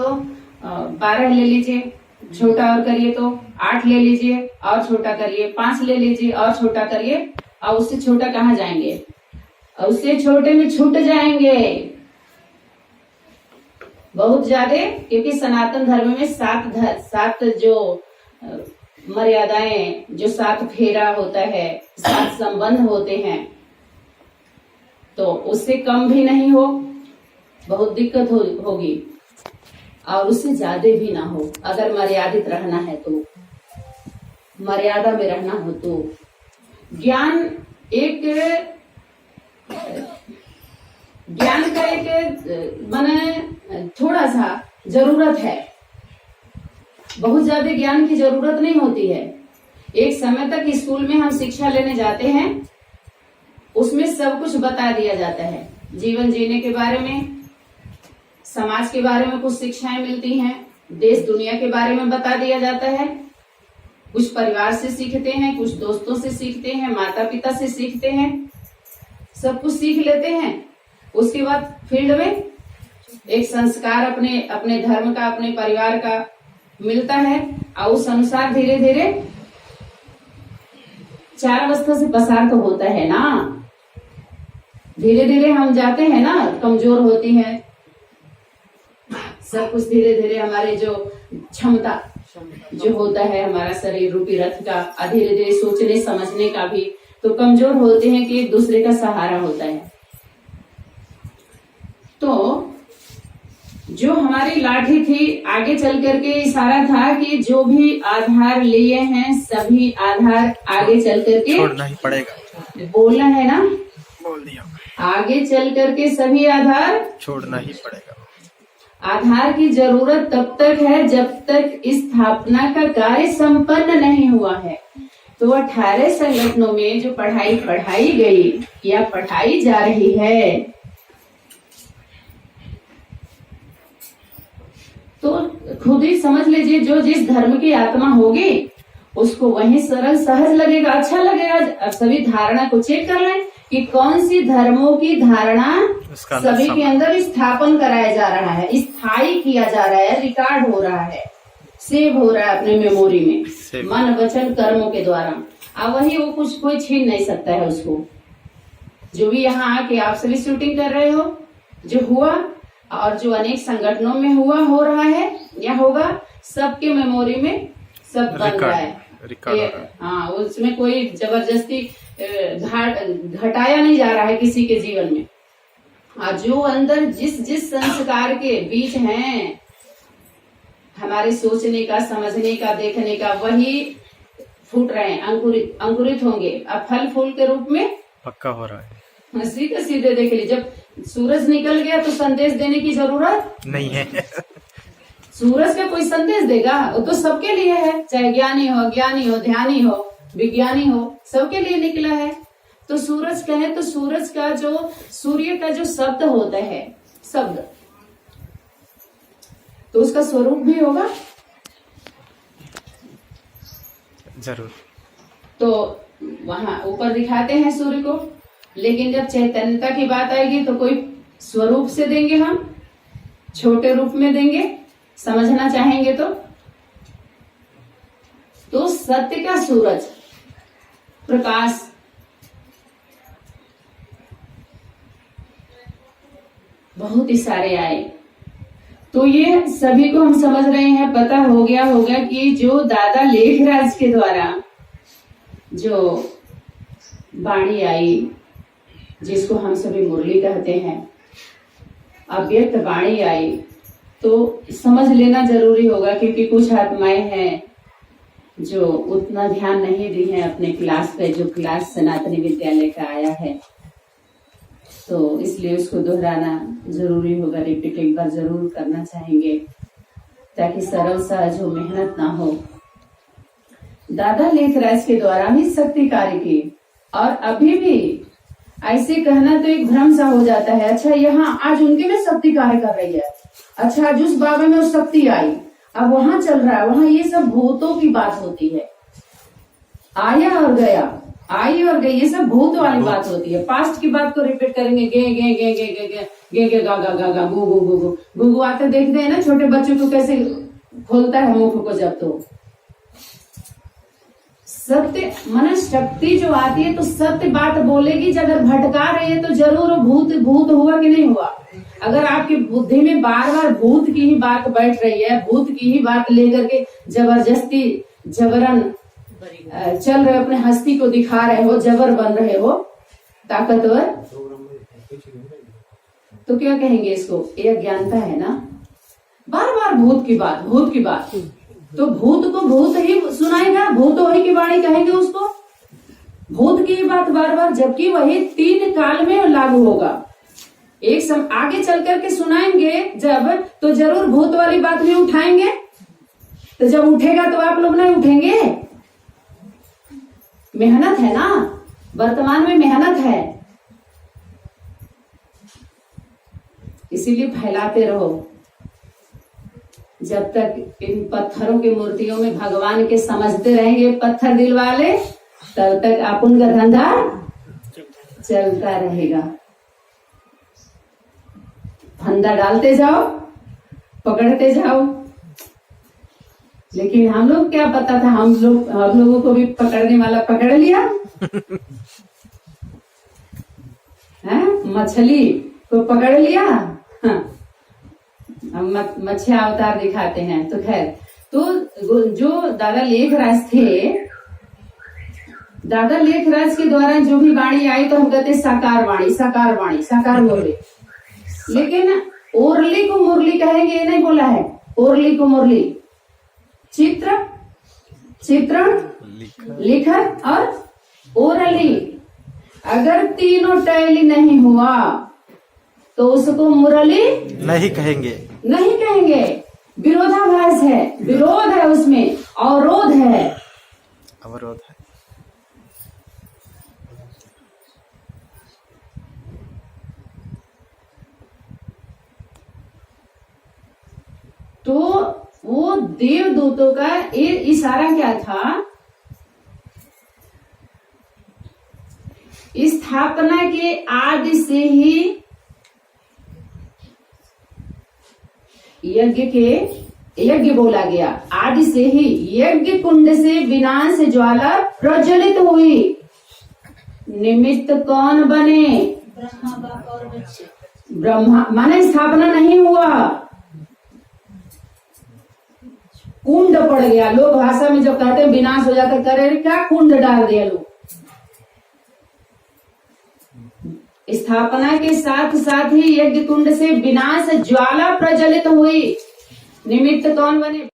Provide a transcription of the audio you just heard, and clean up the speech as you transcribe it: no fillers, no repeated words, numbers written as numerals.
तो 12 ले लीजिए, छोटा और करिए तो 8 ले लीजिए और छोटा करिए, 5 ले लीजिए और छोटा करिए, और उससे छोटा कहाँ जाएंगे, और उससे छोटे में छूट जाएंगे बहुत ज्यादा, क्योंकि सनातन धर्म में 7 जो मर्यादाएं, जो 7 फेरा होता है, 7 संबंध होते हैं, तो उससे कम भी नहीं हो, बहुत दिक्कत होगी, और उससे ज्यादा भी ना हो। अगर मर्यादित रहना है तो, मर्यादा में रहना हो तो ज्ञान का एक माने थोड़ा सा जरूरत है, बहुत ज्यादा ज्ञान की जरूरत नहीं होती है। एक समय तक स्कूल में हम शिक्षा लेने जाते हैं, उसमें सब कुछ बता दिया जाता है, जीवन जीने के बारे में, समाज के बारे में कुछ शिक्षाएं मिलती हैं, देश दुनिया के बारे में बता दिया जाता है, कुछ परिवार से सीखते हैं, कुछ दोस्तों से सीखते हैं, माता पिता से सीखते हैं, सब कुछ सीख लेते हैं। उसके बाद फील्ड में एक संस्कार अपने धर्म का, अपने परिवार का मिलता है, और उस अनुसार धीरे धीरे 4 अवस्था से पसार तो होता है ना, धीरे धीरे हम जाते हैं ना, कमजोर होती है सब कुछ, धीरे धीरे हमारे जो क्षमता जो होता है हमारा शरीर रूपी रथ का, धीरे धीरे सोचने समझने का भी तो कमजोर होते हैं कि एक दूसरे का सहारा होता है। तो जो हमारी लाठी थी, आगे चल करके इशारा था कि जो भी आधार लिए हैं सभी आधार आगे चल करके छोड़ना ही पड़ेगा, बोलना है ना, बोल दिया, आगे चल करके सभी आधार छोड़ना ही पड़ेगा। आधार की जरूरत तब तक है जब तक स्थापना का कार्य संपन्न नहीं हुआ है। तो 18 संगठनों में जो पढ़ाई गई या पढ़ाई जा रही है, तो खुद ही समझ लीजिए, जो जिस धर्म की आत्मा होगी उसको वही सरल सहज लगेगा, अच्छा लगेगा। अब सभी धारणा को चेक कर लें कि कौन सी धर्मों की धारणा सभी के अंदर स्थापन कराया जा रहा है, स्थायी किया जा रहा है, रिकॉर्ड हो रहा है, सेव हो रहा है अपने मेमोरी में, मन वचन कर्मों के द्वारा। अब वही वो कुछ कोई छीन नहीं सकता है उसको। जो भी यहाँ आके आप सभी शूटिंग कर रहे हो, जो हुआ और जो अनेक संगठनों में हुआ, हो रहा है या होगा, सबके मेमोरी में सब बन रहा है। हाँ, उसमें कोई जबरदस्ती घटाया नहीं जा रहा है किसी के जीवन में। जो अंदर जिस संस्कार के बीज हैं हमारे सोचने का, समझने का, देखने का, वही फूट रहे हैं, अंकुरित होंगे, अब फल फूल के रूप में पक्का हो रहा है। सीधे सीधे देख लीजिए, जब सूरज निकल गया तो संदेश देने की जरूरत नहीं है। सूरज का कोई संदेश देगा? वो तो सबके लिए है, चाहे ज्ञानी हो, ध्यानी हो, विज्ञानी हो, सबके लिए निकला है। तो सूरज कहे तो सूरज का जो, सूर्य का जो शब्द होता है, शब्द, तो उसका स्वरूप भी होगा जरूर। तो वहां ऊपर दिखाते हैं सूर्य को, लेकिन जब चैतन्यता की बात आएगी तो कोई स्वरूप से देंगे, हम छोटे रूप में देंगे, समझना चाहेंगे तो सत्य का सूरज, प्रकाश, बहुत ही सारे आए। तो ये सभी को हम समझ रहे हैं, पता हो गया होगा कि जो दादा लेखराज के द्वारा जो वाणी आई, जिसको हम सभी मुरली कहते हैं, अव्यक्त वाणी आई, तो समझ लेना जरूरी होगा, क्योंकि कुछ आत्माएं हैं जो उतना ध्यान नहीं दी है अपने क्लास पे, जो क्लास सनातनी विद्यालय का आया है, तो इसलिए उसको दोहराना जरूरी होगा, रिपीट एक बार जरूर करना चाहेंगे, ताकि सरल सहज हो, मेहनत ना हो। दादा लेखराज के द्वारा ही शक्ति कार्य की, और अभी भी ऐसे कहना तो एक भ्रम सा हो जाता है। अच्छा, यहाँ आज उनके में शक्ति कार्य कर रही है, अच्छा आज उस बाबा में वो शक्ति आई, अब वहां चल रहा है, वहां ये सब भूतों की बात होती है, आया और गया, आई और गई, ये सब भूत वाली बात होती है। पास्ट की बात को रिपीट करेंगे, गे गे गे गे गे गे, गे गे गा गा गा गा गु गु गु गु गु गु आते देखते हैं ना छोटे बच्चों को कैसे खोलता है मुख को। जब तो सत्य मन शक्ति जो आती है तो सत्य बात बोलेगी। जब अगर भटका रही है तो जरूर भूत भूत हुआ कि नहीं हुआ। अगर आपकी बुद्धि में बार बार भूत की ही बात बैठ रही है, भूत की ही बात लेकर के जबरदस्ती जबरन चल रहे, अपने हस्ती को दिखा रहे हो, जबर बन रहे हो, ताकतवर, तो क्या कहेंगे इसको? ये अज्ञानता है ना। बार बार भूत की बात, भूत की बात, तो भूत को भूत ही सुनाएगा, भूत वही की वाणी कहेंगे उसको, भूत की ही बात बार बार, जबकि वही 3 काल में लागू होगा। एक आगे चल करके सुनाएंगे जब, तो जरूर भूत वाली बात भी उठाएंगे। तो जब उठेगा तो आप लोग नहीं उठेंगे। मेहनत है ना, वर्तमान में मेहनत है, इसीलिए फैलाते रहो। जब तक इन पत्थरों की मूर्तियों में भगवान के समझते रहेंगे पत्थर दिल वाले, तब तक अपन का धंधा चलता रहेगा। फंदा डालते जाओ, पकड़ते जाओ। लेकिन हम लोग क्या पता था, हम लोगों को भी पकड़ने वाला पकड़ लिया है, मछली को पकड़ लिया। हाँ। हम मच्छी अवतार दिखाते हैं। तो खैर, तो जो दादा लेखराज थे, दादा लेखराज के द्वारा जो भी वाणी आई तो हम कहते साकार वाणी, साकार वाणी, साकार बोले। लेकिन ओरली को मुरली कहेंगे, ये नहीं बोला है। ओरली को मुरली, चित्र, चित्रण, लिखत और ओरली। अगर तीनों टैली नहीं हुआ तो उसको मुरली नहीं कहेंगे, नहीं कहेंगे। विरोधाभास है, विरोध है उसमें, अवरोध है, अवरोध है। तो वो देवदूतों का ये इशारा क्या था? स्थापना के आदि से ही यज्ञ बोला गया। आदि से ही यज्ञ कुंड से विनाश ज्वाला प्रज्वलित हुई। निमित्त कौन बने? ब्रह्मा। माने स्थापना नहीं हुआ, कुंड पड़ गया। लोग भाषा में जब कहते हैं विनाश हो जाता, करे क्या कुंड डाल दिया लोग। स्थापना के साथ साथ ही यज्ञ कुंड से विनाश ज्वाला प्रज्वलित हुई। निमित्त कौन बने?